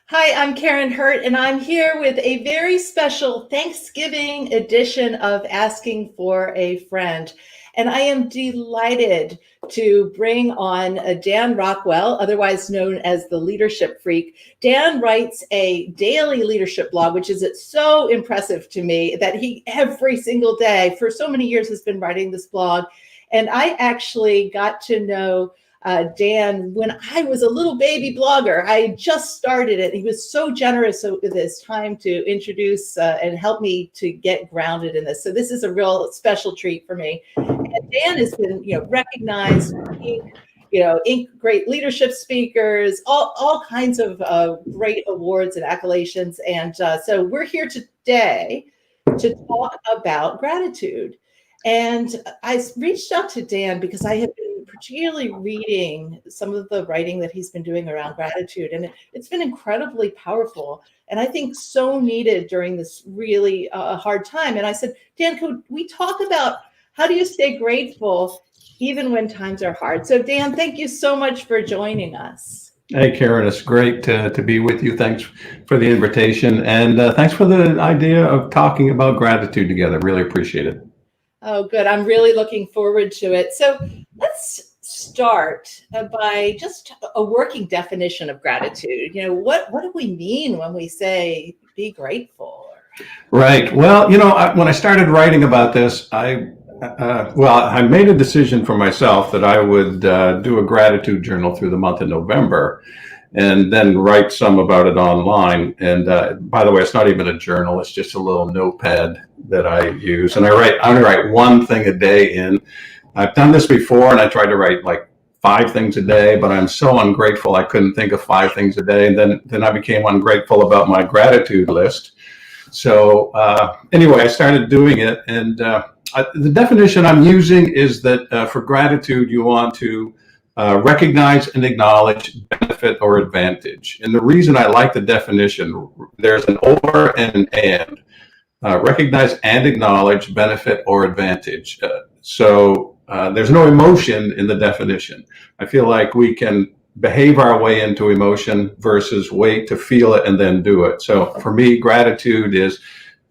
Hi, I'm Karen Hurt, and I'm here with a very special Thanksgiving edition of Asking for a Friend. And I am delighted to bring on Dan Rockwell, otherwise known as the Leadership Freak. Dan writes a daily leadership blog, which is so impressive to me that he every single day for so many years has been writing this blog. And I actually got to know Dan when I was a little baby blogger. I just started it. He was so generous with his time to introduce and help me to get grounded in this. So this is a real special treat for me. And Dan has been, recognized, great leadership speakers, all kinds of great awards and accolades. And so we're here today to talk about gratitude. And I reached out to Dan because I have been particularly reading some of the writing that he's been doing around gratitude, and it's been incredibly powerful. And I think so needed during this really hard time. And I said, Dan, could we talk about how do you stay grateful even when times are hard? So Dan, thank you so much for joining us. Hey, Karen, it's great to be with you. Thanks for the invitation. And thanks for the idea of talking about gratitude together. Really appreciate it. Oh, good. I'm really looking forward to it. So let's start by just a working definition of gratitude. What do we mean when we say be grateful? Right. Well, when I started writing about this, I made a decision for myself that I would do a gratitude journal through the month of November and then write some about it online. And by the way, it's not even a journal. It's just a little notepad that I use. And I only write one thing a day in. I've done this before, and I tried to write like 5 things a day, but I'm so ungrateful I couldn't think of 5 things a day. And then I became ungrateful about my gratitude list. So anyway, I started doing it. And the definition I'm using is that for gratitude, you want to recognize and acknowledge benefit or advantage. And the reason I like the definition, there's an or and an. Recognize and acknowledge benefit or advantage. So there's no emotion in the definition. I feel like we can behave our way into emotion versus wait to feel it and then do it. So for me, gratitude is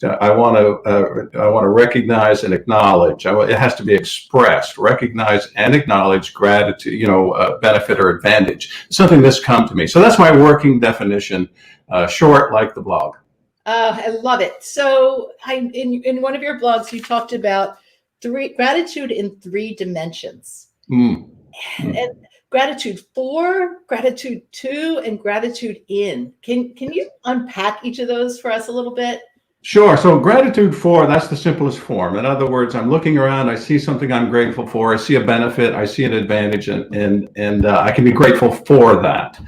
I want to recognize and acknowledge. It has to be expressed. Recognize and acknowledge gratitude. Benefit or advantage. Something that's come to me. So that's my working definition. Short, like the blog. I love it. So in one of your blogs, you talked about gratitude in 3 dimensions. And gratitude for, gratitude to, and gratitude in. Can you unpack each of those for us a little bit? Sure. So gratitude for, that's the simplest form. In other words, I'm looking around, I see something I'm grateful for, I see a benefit, I see an advantage, and I can be grateful for that.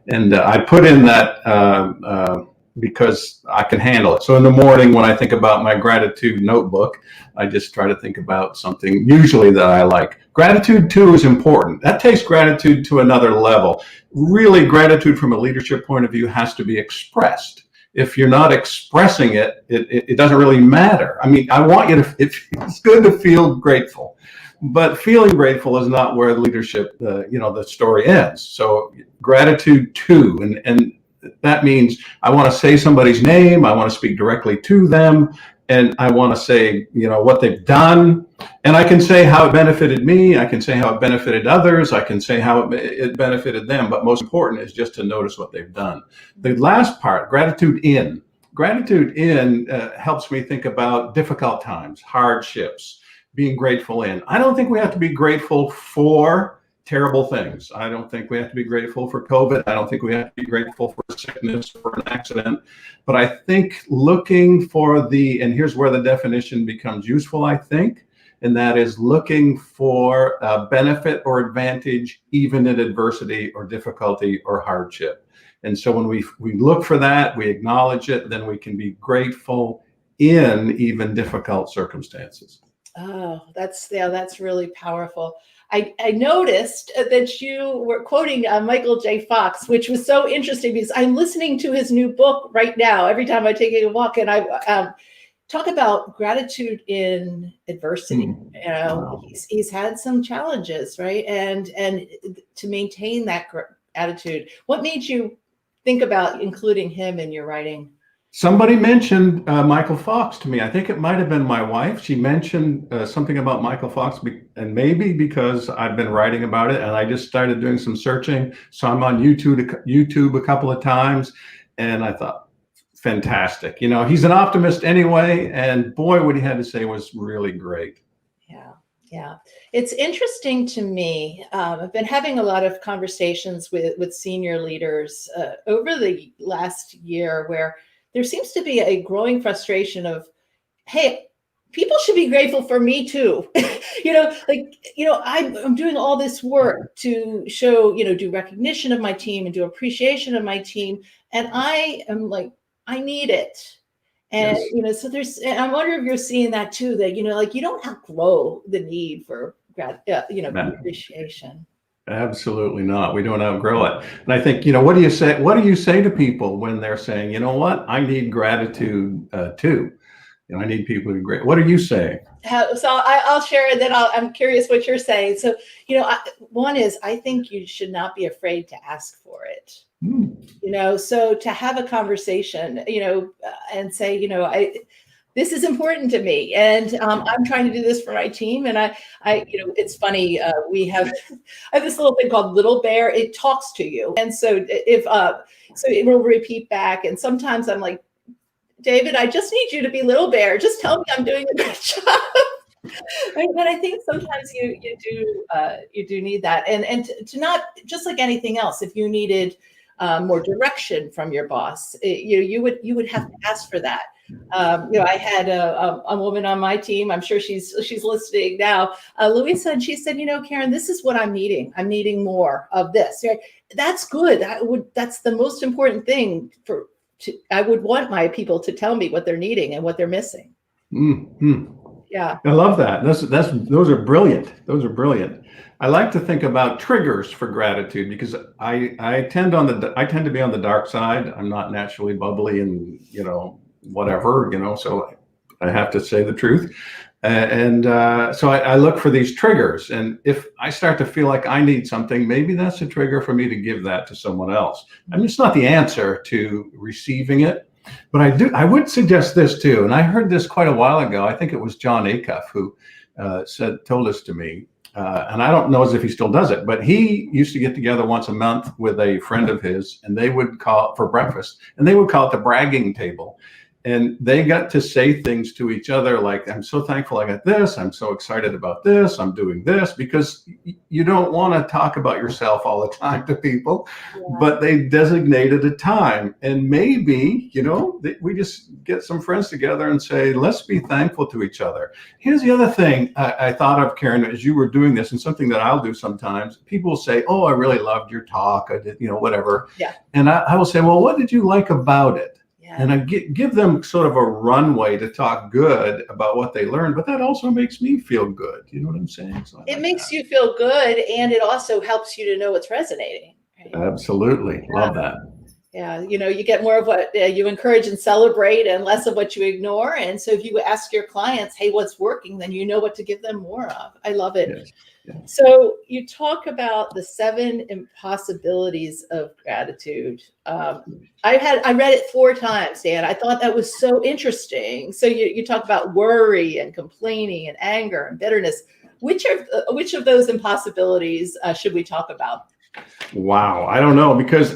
And I put in that because I can handle it. So in the morning, when I think about my gratitude notebook, I just try to think about something usually that I like. Gratitude too is important. That takes gratitude to another level. Really, gratitude from a leadership point of view has to be expressed. If you're not expressing it, it doesn't really matter. I mean, I want you to, it's good to feel grateful, but feeling grateful is not where leadership, the story ends. So gratitude too, and that means I want to say somebody's name, I want to speak directly to them, and I want to say, what they've done. And I can say how it benefited me, I can say how it benefited others, I can say how it benefited them, but most important is just to notice what they've done. The last part, gratitude in. Gratitude in helps me think about difficult times, hardships, being grateful in. I don't think we have to be grateful for terrible things. I don't think we have to be grateful for COVID. I don't think we have to be grateful for sickness, for an accident. But I think looking for and here's where the definition becomes useful, I think, and that is looking for benefit or advantage even in adversity or difficulty or hardship. And so when we look for that, we acknowledge it, then we can be grateful in even difficult circumstances. Oh, that's really powerful. I noticed that you were quoting Michael J. Fox, which was so interesting because I'm listening to his new book right now every time I'm taking a walk, and I talk about gratitude in adversity. Wow. He's had some challenges, right? And to maintain that attitude. What made you think about including him in your writing? Somebody mentioned Michael Fox to me. I think it might have been my wife. She mentioned something about Michael Fox, and maybe because I've been writing about it and I just started doing some searching. So I'm on YouTube a couple of times, and I thought, fantastic. You know, he's an optimist anyway, and boy, what he had to say was really great. Yeah. Yeah, it's interesting to me. I've been having a lot of conversations with senior leaders over the last year where there seems to be a growing frustration of, hey, people should be grateful for me too. I'm doing all this work to show, do recognition of my team and do appreciation of my team. And I am like, I need it. And, Yes. so I wonder if you're seeing that too, that, you don't outgrow the need for, appreciation. Absolutely not. We don't outgrow it. And I think, what do you say? What do you say to people when they're saying, you know what, I need gratitude too. I need people to be great. What are you saying? I'll share, and then I'm curious what you're saying. So, one is, I think you should not be afraid to ask for it. So to have a conversation, and say, this is important to me, and I'm trying to do this for my team. And I it's funny. I have this little thing called Little Bear. It talks to you, and so so it will repeat back. And sometimes I'm like, David, I just need you to be Little Bear. Just tell me I'm doing a good job. But I think sometimes you do need that, and to not, just like anything else, if you needed more direction from your boss, you would have to ask for that. I had a woman on my team. I'm sure she's listening now, Louisa, and she said, Karen, this is what I'm needing. I'm needing more of this. That's good. That's the most important thing I would want my people to tell me what they're needing and what they're missing. Mm-hmm. Yeah. I love that. Those are brilliant. Those are brilliant. I like to think about triggers for gratitude because I tend to be on the dark side. I'm not naturally bubbly and, whatever, so I have to say the truth. So I look for these triggers. And if I start to feel like I need something, maybe that's a trigger for me to give that to someone else. I mean, it's not the answer to receiving it, but I would suggest this too. And I heard this quite a while ago. I think it was John Acuff who told this to me. And I don't know as if he still does it, but he used to get together once a month with a friend of his, and they would call for breakfast, and they would call it the bragging table. And they got to say things to each other like, I'm so thankful I got this. I'm so excited about this. I'm doing this, because you don't want to talk about yourself all the time to people, but they designated a time. And maybe, we just get some friends together and say, let's be thankful to each other. Here's the other thing I thought of, Karen, as you were doing this, and something that I'll do sometimes. People will say, oh, I really loved your talk. I did, whatever. Yeah. And I will say, well, what did you like about it? And I give them sort of a runway to talk good about what they learned, but that also makes me feel good. You know what I'm saying? So it makes you feel good, and it also helps you to know what's resonating. Right? Absolutely. Yeah. Love that. Yeah. You get more of what you encourage and celebrate and less of what you ignore. And so if you ask your clients, hey, what's working, then you know what to give them more of. I love it. Yes. Yeah. So you talk about the 7 impossibilities of gratitude. I read it 4 times, Dan. I thought that was so interesting. So you talk about worry and complaining and anger and bitterness. Which of those impossibilities should we talk about? Wow, I don't know, because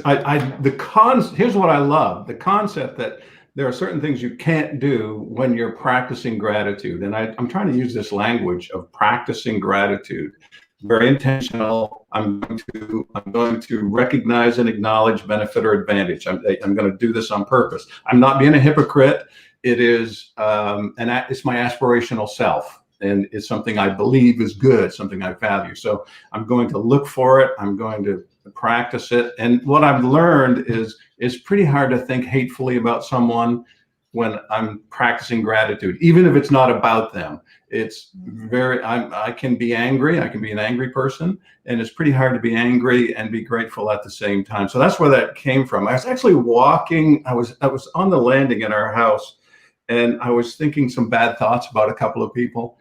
here's what I love: the concept that there are certain things you can't do when you're practicing gratitude. And I'm trying to use this language of practicing gratitude. Very intentional. I'm going to recognize and acknowledge benefit or advantage. I'm going to do this on purpose. I'm not being a hypocrite. It is, it's my aspirational self. And it's something I believe is good, something I value. So I'm going to look for it. I'm going to practice it. And what I've learned is it's pretty hard to think hatefully about someone when I'm practicing gratitude, even if it's not about them. It's I can be angry. I can be an angry person, and it's pretty hard to be angry and be grateful at the same time. So that's where that came from. I was actually walking. I was on the landing in our house, and I was thinking some bad thoughts about a couple of people.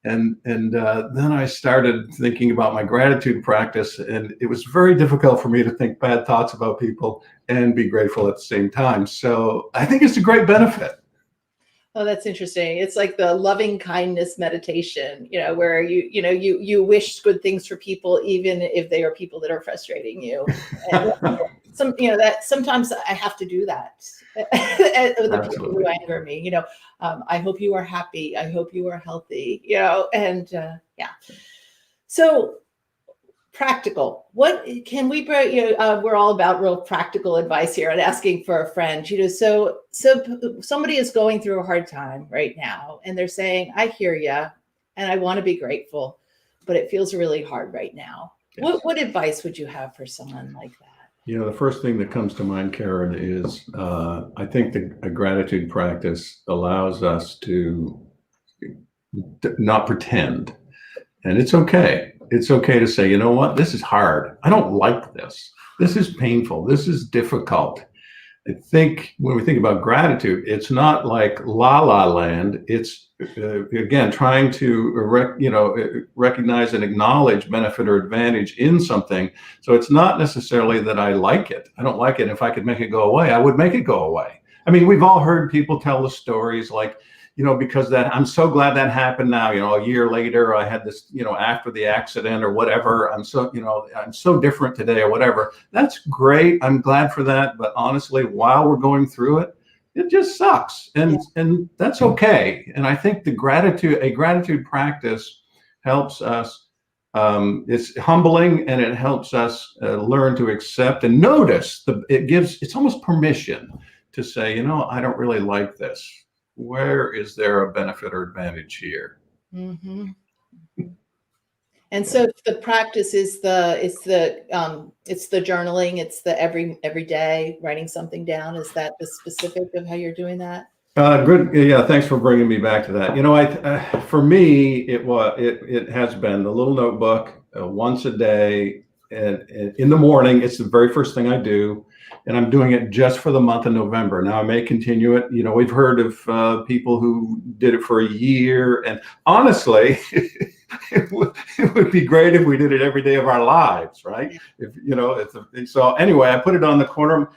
Then I started thinking about my gratitude practice, and it was very difficult for me to think bad thoughts about people and be grateful at the same time. So I think it's a great benefit. Oh, that's interesting. It's like the loving kindness meditation, where you wish good things for people, even if they are people that are frustrating you. And that sometimes I have to do that. The people who anger me, I hope you are happy. I hope you are healthy, and yeah. So practical. What can we bring? We're all about real practical advice here and asking for a friend. So somebody is going through a hard time right now, and they're saying, "I hear you, and I want to be grateful, but it feels really hard right now." Yes. What advice would you have for someone like that? The first thing that comes to mind, Karen, is I think a gratitude practice allows us to not pretend, and it's okay. It's okay to say, you know what, this is hard. I don't like this. This is painful. This is difficult. I think when we think about gratitude, it's not like la la land. It's, again, trying to recognize and acknowledge benefit or advantage in something. So it's not necessarily that I like it. I don't like it. If I could make it go away, I would make it go away. I mean, we've all heard people tell the stories like, because I'm so glad that happened now, a year later, I had this, after the accident or whatever, I'm so different today or whatever. That's great. I'm glad for that. But honestly, while we're going through it, it just sucks. And that's okay. And I think a gratitude practice helps us. It's humbling, and it helps us learn to accept and notice. It's almost permission to say, I don't really like this. Where is there a benefit or advantage here? Mm-hmm. And so the practice is it's the journaling, it's the every day writing something down. Is that the specific of how you're doing that? Good. Yeah. Thanks for bringing me back to that. For me, it has been the little notebook once a day, and in the morning. It's the very first thing I do. And I'm doing it just for the month of November. Now I may continue it. We've heard of people who did it for a year. And honestly, it would be great if we did it every day of our lives, right? So anyway, I put it on the corner.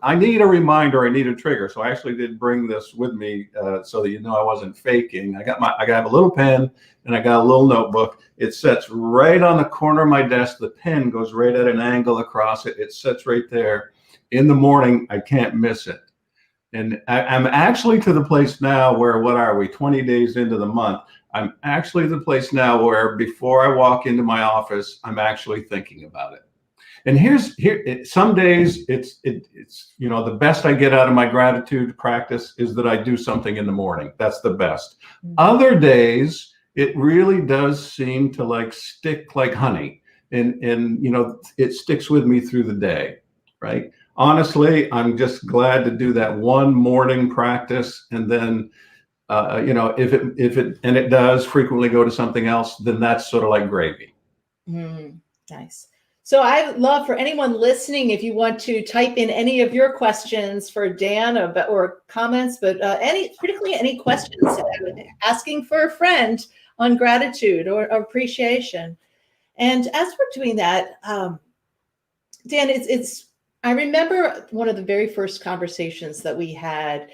I need a reminder. I need a trigger. So I actually did bring this with me so that I wasn't faking. I got a little pen, and I got a little notebook. It sits right on the corner of my desk. The pen goes right at an angle across it. It sits right there. In the morning, I can't miss it. And I'm actually to the place now where, what are we, 20 days into the month? I'm actually to the place now where before I walk into my office, I'm actually thinking about it. And some days it's the best I get out of my gratitude practice is that I do something in the morning. That's the best. Mm-hmm. Other days, it really does seem to stick like honey, and it sticks with me through the day, right? Honestly, I'm just glad to do that one morning practice, and then if it does frequently go to something else, then that's sort of like gravy. Nice. So I would love for anyone listening, if you want to type in any of your questions for Dan or comments, but particularly any questions asking for a friend on gratitude or appreciation. And as we're doing that, Dan, I remember one of the very first conversations that we had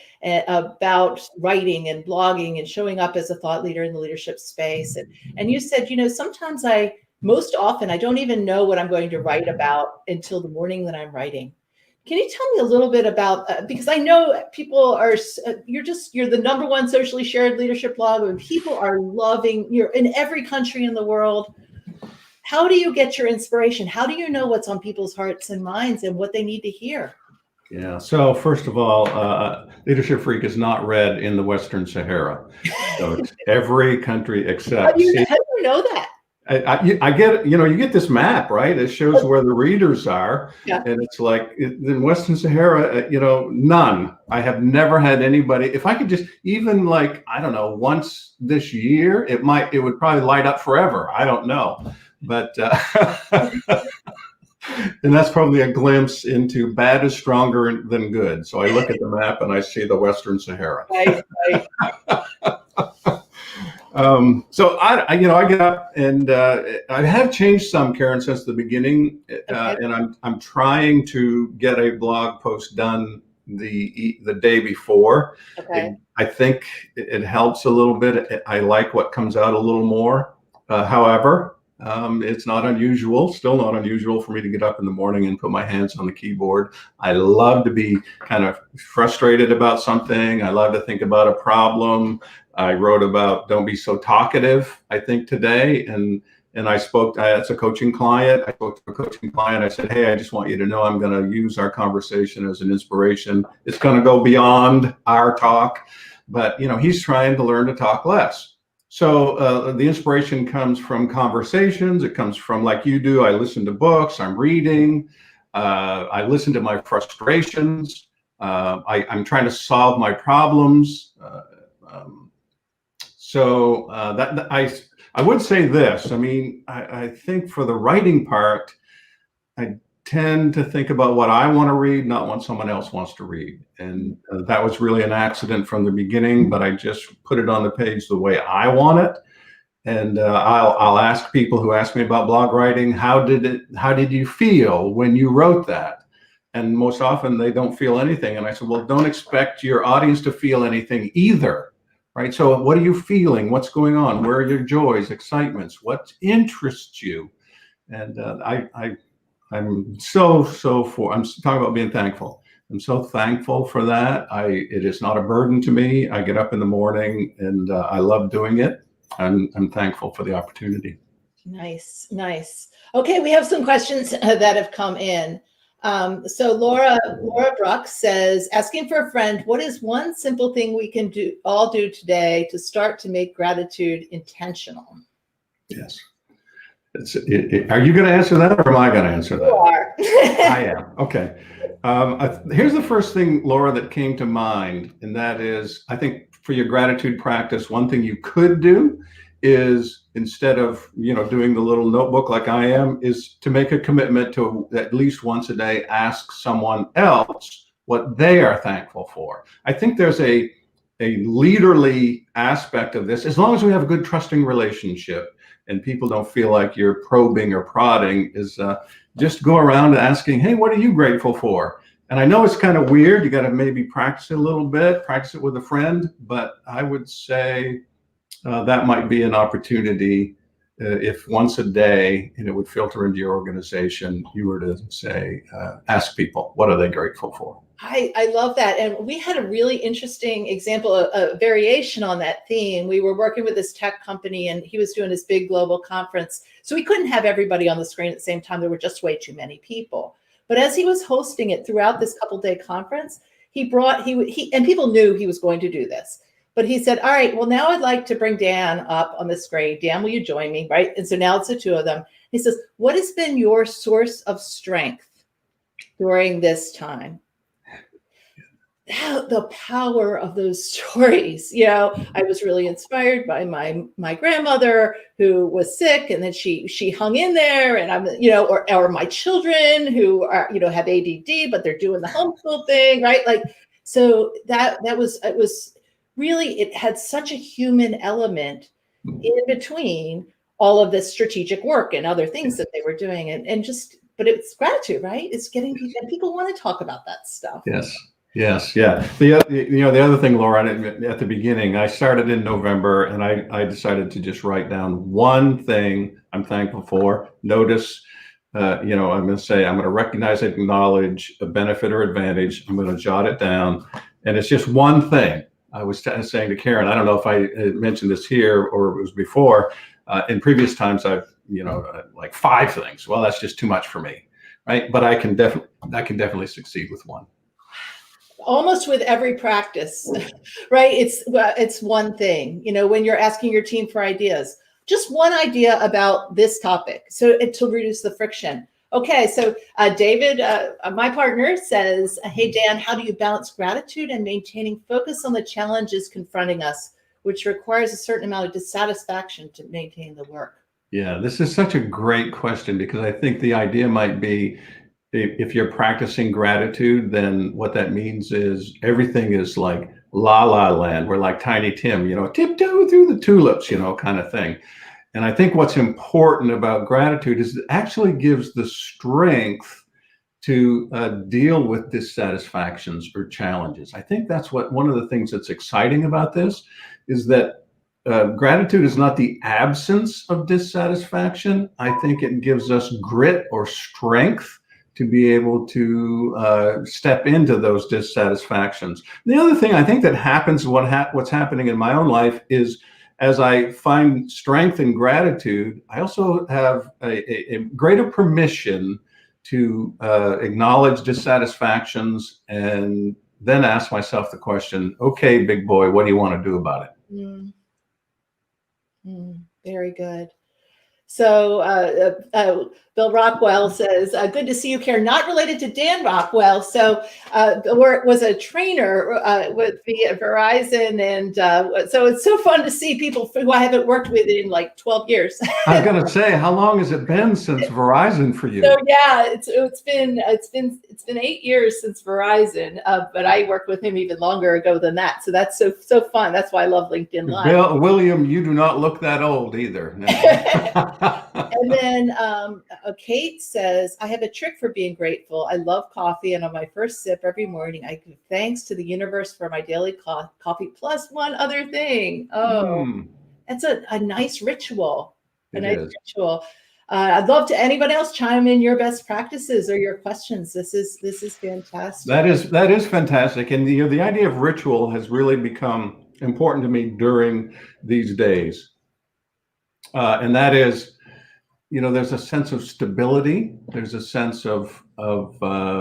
about writing and blogging and showing up as a thought leader in the leadership space. And you said, sometimes most often, I don't even know what I'm going to write about until the morning that I'm writing. Can you tell me a little bit about, because I know people you're the number one socially shared leadership blog, and people are loving, you're in every country in the world. How do you get your inspiration? How do you know what's on people's hearts and minds and what they need to hear? Yeah. So first of all, Leadership Freak is not read in the Western Sahara. So it's every country except. How do you know that? I get, you get this map, right? It shows where the readers are. Yeah. And it's like in Western Sahara, none. I have never had anybody. If I could just even I don't know, once this year, it would probably light up forever. I don't know. But and that's probably a glimpse into bad is stronger than good. So I look at the map and I see the Western Sahara. Right. So I get up and I have changed some, Karen, since the beginning, Okay. and I'm trying to get a blog post done the day before. Okay. I think it helps a little bit. I like what comes out a little more. However, it's not unusual, still not unusual for me to get up in the morning and put my hands on the keyboard. I love to be kind of frustrated about something. I love to think about a problem. I wrote about don't be so talkative, I think, today. And I spoke, as a coaching client, I spoke to a coaching client. I said, hey, I just want you to know I'm going to use our conversation as an inspiration. It's going to go beyond our talk, but he's trying to learn to talk less. So the inspiration comes from conversations. It comes from, like you do, I listen to books, I'm reading, I listen to my frustrations. I'm trying to solve my problems. So that I would say this. I mean, I think for the writing part, I tend to think about what I want to read, not what someone else wants to read. And that was really an accident from the beginning, but I just put it on the page the way I want it. And I'll ask people who ask me about blog writing, how did you feel when you wrote that? And most often they don't feel anything. And I said, well, don't expect your audience to feel anything either. Right. So what are you feeling? What's going on? Where are your joys, excitements? What interests you? And I'm I'm talking about being thankful. I'm so thankful for that. It is not a burden to me. I get up in the morning and I love doing it. I'm thankful for the opportunity. Nice, nice. Okay, we have some questions that have come in. So Laura Bruck says, asking for a friend, what is one simple thing we can all do today to start to make gratitude intentional? Yes. Are you going to answer that, or am I going to answer that? You are. I am. Okay. Here's the first thing, Laura, that came to mind, and that is, I think for your gratitude practice, one thing you could do is, instead of doing the little notebook like I am, is to make a commitment to at least once a day ask someone else what they are thankful for. I think there's a leaderly aspect of this, as long as we have a good trusting relationship and people don't feel like you're probing or prodding, is just go around asking, hey, what are you grateful for? And I know it's kind of weird. You got to maybe practice it a little bit, practice it with a friend, but I would say that might be an opportunity if once a day, and it would filter into your organization, you were to say, ask people, what are they grateful for? I love that. And we had a really interesting example, a variation on that theme. We were working with this tech company and he was doing this big global conference. So we couldn't have everybody on the screen at the same time. There were just way too many people. But as he was hosting it throughout this couple-day conference, he and people knew he was going to do this. But he said, all right, well, now I'd like to bring Dan up on the screen. Dan, will you join me? Right. And so now it's the two of them. He says, what has been your source of strength during this time? The power of those stories. I was really inspired by my grandmother who was sick, and then she hung in there, and I'm, or my children who are, have ADD, but they're doing the homeschool thing, right? Like, so it was really, it had such a human element in between all of this strategic work and other things that they were doing, but it's gratitude, right? It's getting people, and people want to talk about that stuff. Yes. Yes, yeah. The other thing, Laura, at the beginning, I started in November, and I decided to just write down one thing I'm thankful for. Notice, I'm going to say, I'm going to recognize and acknowledge a benefit or advantage. I'm going to jot it down, and it's just one thing. I was saying to Karen, I don't know if I mentioned this here or it was before. In previous times, I've like 5 things. Well, that's just too much for me, right? But I can definitely succeed with one. Almost with every practice, right? It's one thing, when you're asking your team for ideas, just one idea about this topic. So to reduce the friction. Okay. So David, my partner, says, hey, Dan, how do you balance gratitude and maintaining focus on the challenges confronting us, which requires a certain amount of dissatisfaction to maintain the work? Yeah, this is such a great question, because I think the idea might be, if you're practicing gratitude, then what that means is everything is like la la land. We're like Tiny Tim, tiptoe through the tulips, kind of thing. And I think what's important about gratitude is it actually gives the strength to deal with dissatisfactions or challenges. I think that's one of the things that's exciting about this is that gratitude is not the absence of dissatisfaction. I think it gives us grit or strength to be able to step into those dissatisfactions. The other thing I think that happens, what's happening in my own life is as I find strength and gratitude, I also have a greater permission to acknowledge dissatisfactions and then ask myself the question, okay, big boy, what do you want to do about it? Very good. So Bill Rockwell says, good to see you, Karen. Not related to Dan Rockwell. So was a trainer with the Verizon. And so it's so fun to see people who I haven't worked with in like 12 years. I was going to say, how long has it been since Verizon for you? So yeah, it's been 8 years since Verizon, but I worked with him even longer ago than that. So that's so fun. That's why I love LinkedIn Live. William, you do not look that old either. No. And then Kate says, I have a trick for being grateful. I love coffee, and on my first sip every morning, I give thanks to the universe for my daily coffee plus one other thing. Oh, that's a nice ritual. Ritual. I'd love to anybody else chime in your best practices or your questions. This is fantastic. That is fantastic. And the idea of ritual has really become important to me during these days. And that is, there's a sense of stability. There's a sense of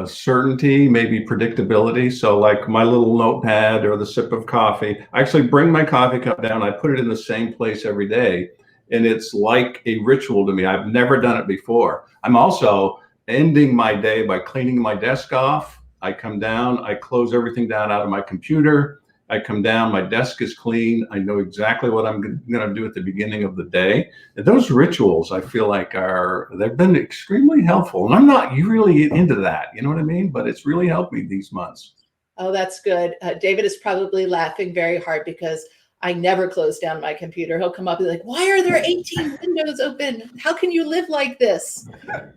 certainty, maybe predictability. So like my little notepad or the sip of coffee, I actually bring my coffee cup down. I put it in the same place every day. And it's like a ritual to me. I've never done it before. I'm also ending my day by cleaning my desk off. I come down, I close everything down out of my computer. I come down, my desk is clean. I know exactly what I'm going to do at the beginning of the day. And those rituals, I feel like they've been extremely helpful. And I'm not really into that, you know what I mean? But it's really helped me these months. Oh, that's good. David is probably laughing very hard because I never close down my computer. He'll come up and be like, why are there 18 windows open? How can you live like this?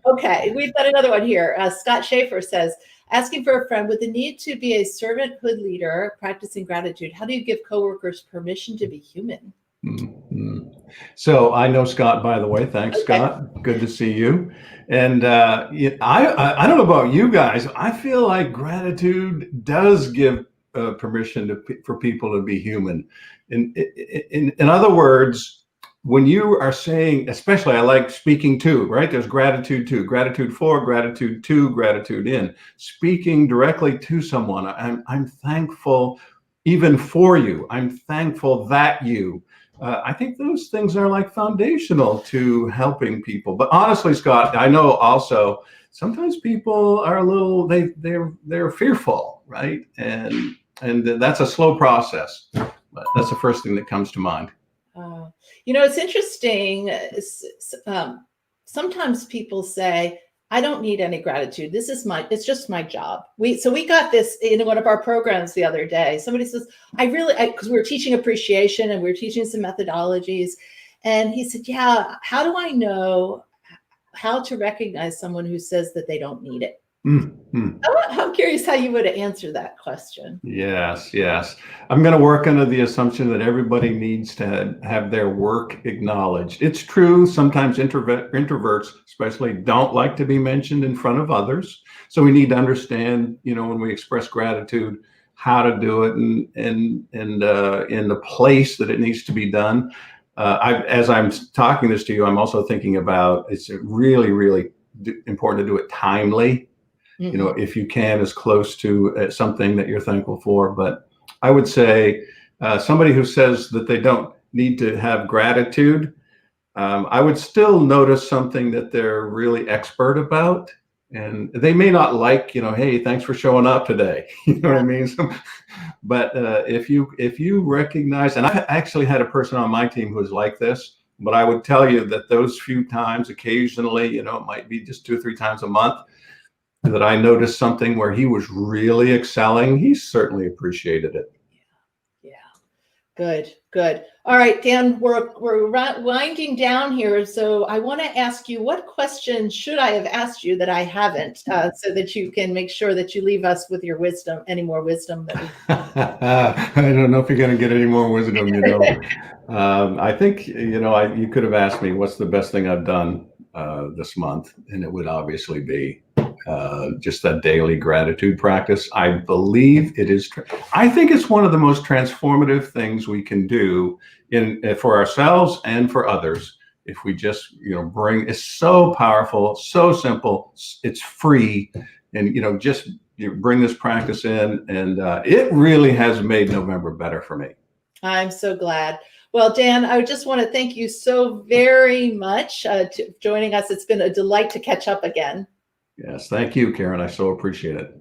Okay, we've got another one here. Scott Schaefer says, asking for a friend with the need to be a servanthood leader, practicing gratitude. How do you give coworkers permission to be human? Mm-hmm. So I know Scott, by the way. Thanks, okay. Scott. Good to see you. And I don't know about you guys. I feel like gratitude does give permission for people to be human. In other words, when you are saying, especially I like speaking to, right? There's gratitude to, gratitude for, gratitude to, gratitude in. Speaking directly to someone, I'm thankful even for you. I'm thankful that you. I think those things are like foundational to helping people. But honestly, Scott, I know also sometimes people are a little, they're fearful, right? And that's a slow process. But that's the first thing that comes to mind. It's interesting. Sometimes people say, I don't need any gratitude. It's just my job. We got this in one of our programs the other day. Somebody says, because we were teaching appreciation and we were teaching some methodologies. And he said, yeah, how do I know how to recognize someone who says that they don't need it? Mm-hmm. I'm curious how you would answer that question. Yes. I'm going to work under the assumption that everybody needs to have their work acknowledged. It's true. Sometimes introverts especially don't like to be mentioned in front of others. So we need to understand, when we express gratitude, how to do it and in the place that it needs to be done. As I'm talking this to you, I'm also thinking about it's really, really important to do it timely. Mm-hmm. If you can, as close to something that you're thankful for. But I would say somebody who says that they don't need to have gratitude, I would still notice something that they're really expert about. And they may not like, hey, thanks for showing up today. You know what I mean? But if you recognize, and I actually had a person on my team who was like this, but I would tell you that those few times, occasionally, it might be just 2 or 3 times a month, that I noticed something where he was really excelling, he certainly appreciated it. Yeah. Good, good. All right, Dan, we're winding down here. So I want to ask you, what question should I have asked you that I haven't, so that you can make sure that you leave us with your wisdom, any more wisdom that we I don't know if you're going to get any more wisdom, I think, you could have asked me what's the best thing I've done this month, and it would obviously be just that daily gratitude practice. I believe it is. I think it's one of the most transformative things we can do for ourselves and for others. If we just, it's so powerful, so simple, it's free, and just bring this practice in, and it really has made November better for me. I'm so glad. Well, Dan, I just want to thank you so very much for joining us. It's been a delight to catch up again. Yes, thank you, Karen. I so appreciate it.